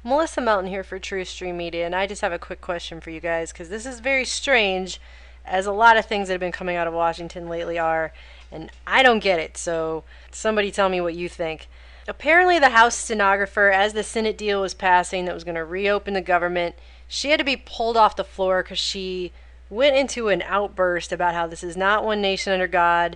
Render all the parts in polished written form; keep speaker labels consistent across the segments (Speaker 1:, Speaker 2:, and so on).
Speaker 1: Melissa Melton here for True Stream Media, and I just have a quick question for you guys, because this is very strange, as a lot of things that have been coming out of Washington lately are, and I don't get it, so somebody tell me what you think. Apparently the House stenographer, as the Senate deal was passing that was going to reopen the government, she had to be pulled off the floor because she went into an outburst about how this is not one nation under God,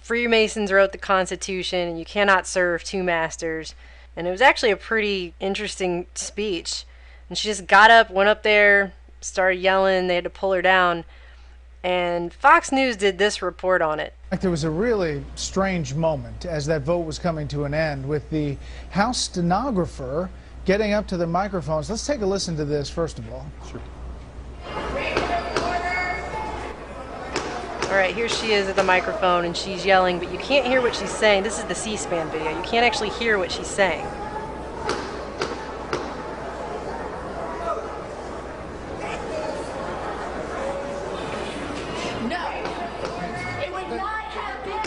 Speaker 1: Freemasons wrote the Constitution, and you cannot serve two masters. And it was actually a pretty interesting speech. And she just got up, went up there, started yelling. They had to pull her down. And Fox News did this report on it.
Speaker 2: There was a really strange moment as that vote was coming to an end with the House stenographer getting up to the microphones. Let's take a listen to this first of all. Sure.
Speaker 1: All right, here she is at the microphone, and she's yelling, but you can't hear what she's saying. This is the C-SPAN video. You can't actually hear what she's saying.
Speaker 3: No, it would not have been.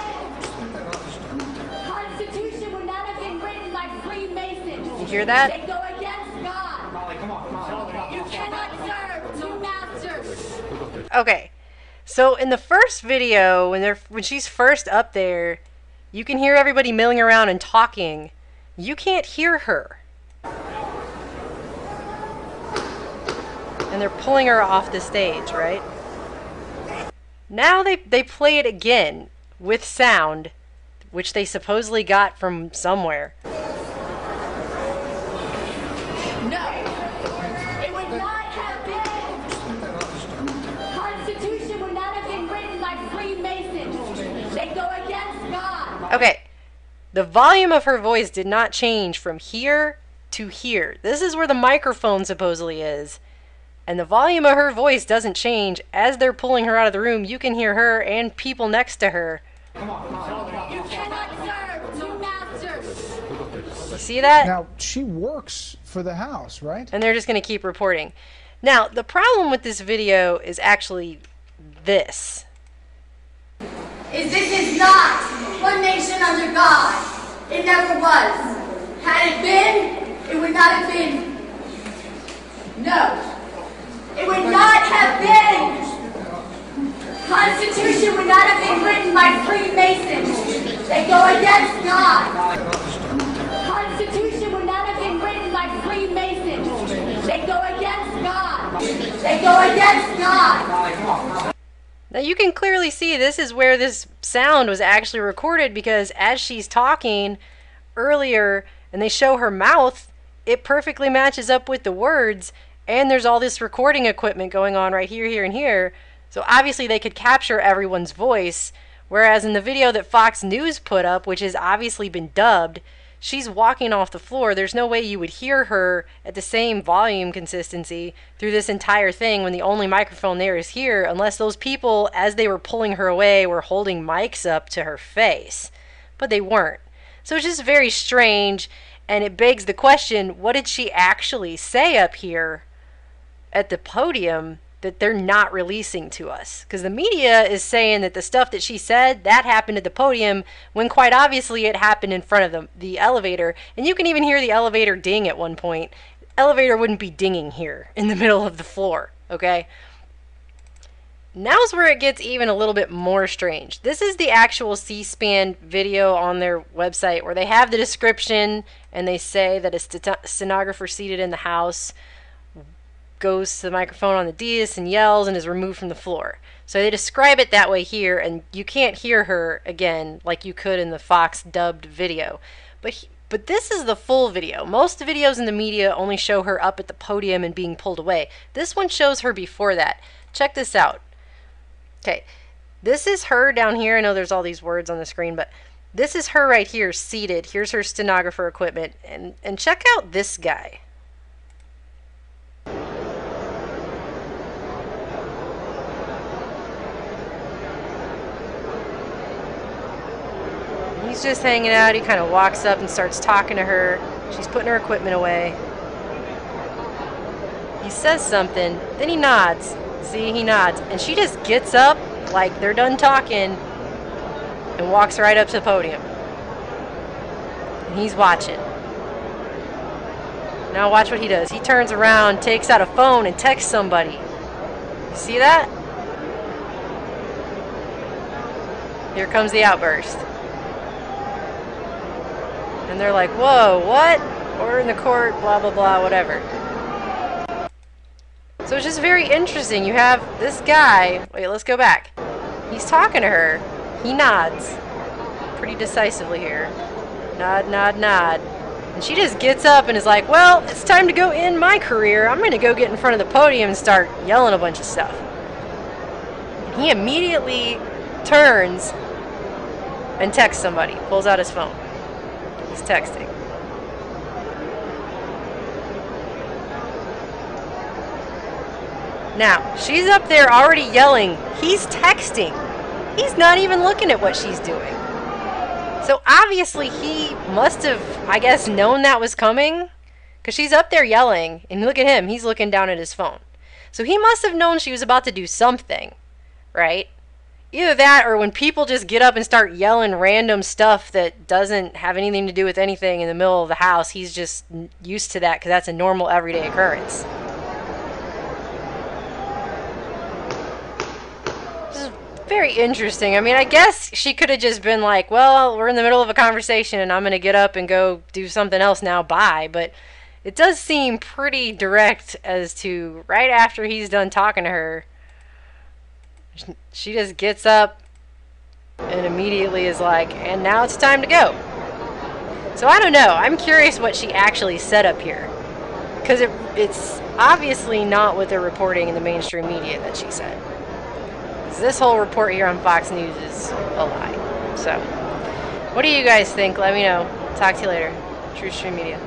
Speaker 3: The Constitution would not have been written by Freemasons.
Speaker 1: You hear that?
Speaker 3: They go against God. Molly, come on. You cannot serve two masters.
Speaker 1: Okay. So in the first video, when she's first up there, you can hear everybody milling around and talking. You can't hear her. And they're pulling her off the stage, right? Now they play it again with sound, which they supposedly got from somewhere.
Speaker 3: No, it would not have been. The Constitution would not have been written by Freemasons. They go against God.
Speaker 1: Okay, the volume of her voice did not change from here to here. This is where the microphone supposedly is. And the volume of her voice doesn't change. As they're pulling her out of the room, you can hear her and people next to her.
Speaker 3: You cannot serve two masters.
Speaker 1: You see that?
Speaker 2: Now, she works for the House, right?
Speaker 1: And they're just going to keep reporting. Now, the problem with this video is actually this.
Speaker 3: This is not one nation under God. It never was. Had it been, it would not have been. No. It would not have been. Constitution would not have been written by Freemasons. They go against God. Constitution would not have been written by Freemasons. They go against God. They go against God.
Speaker 1: Now you can clearly see this is where this sound was actually recorded, because as she's talking earlier and they show her mouth, it perfectly matches up with the words, and there's all this recording equipment going on right here, here, and here. So obviously they could capture everyone's voice, whereas in the video that Fox News put up, which has obviously been dubbed, she's walking off the floor. There's no way you would hear her at the same volume consistency through this entire thing when the only microphone there is here, unless those people, as they were pulling her away, were holding mics up to her face. But they weren't. So it's just very strange, and it begs the question, what did she actually say up here at the podium that they're not releasing to us? Because the media is saying that the stuff that she said, that happened at the podium, when quite obviously it happened in front of the elevator. And you can even hear the elevator ding at one point. Elevator wouldn't be dinging here in the middle of the floor, okay? Now's where it gets even a little bit more strange. This is the actual C-SPAN video on their website, where they have the description and they say that a stenographer seated in the House goes to the microphone on the dais and yells and is removed from the floor. So they describe it that way here, and you can't hear her again like you could in the Fox dubbed video. But this is the full video. Most videos in the media only show her up at the podium and being pulled away. This one shows her before that. Check this out. Okay, this is her down here. I know there's all these words on the screen, but this is her right here seated. Here's her stenographer equipment. And check out this guy. He's just hanging out. He kind of walks up and starts talking to her. She's putting her equipment away. He says something, then he nods. See, he nods. And she just gets up like they're done talking and walks right up to the podium. And he's watching. Now watch what he does. He turns around, takes out a phone, and texts somebody. You see that? Here comes the outburst. And they're like, whoa, what? Order in the court, blah, blah, blah, whatever. So it's just very interesting. You have this guy. Wait, let's go back. He's talking to her. He nods. Pretty decisively here. Nod, nod, nod. And she just gets up and is like, well, it's time to go end my career. I'm going to go get in front of the podium and start yelling a bunch of stuff. And he immediately turns and texts somebody. Pulls out his phone. He's texting. Now, she's up there already yelling. He's texting. He's not even looking at what she's doing. So obviously he must have, I guess, known that was coming. Because she's up there yelling. And look at him. He's looking down at his phone. So he must have known she was about to do something. Right? Either that or when people just get up and start yelling random stuff that doesn't have anything to do with anything in the middle of the house. He's just used to that because that's a normal everyday occurrence. Very interesting. I mean, I guess she could have just been like, well, we're in the middle of a conversation and I'm going to get up and go do something else now, bye. But it does seem pretty direct as to right after he's done talking to her, she just gets up and immediately is like, and now it's time to go. So I don't know. I'm curious what she actually said up here. Because it's obviously not what they're reporting in the mainstream media that she said. This whole report here on Fox News is a lie. So, what do you guys think? Let me know. Talk to you later. True Stream Media.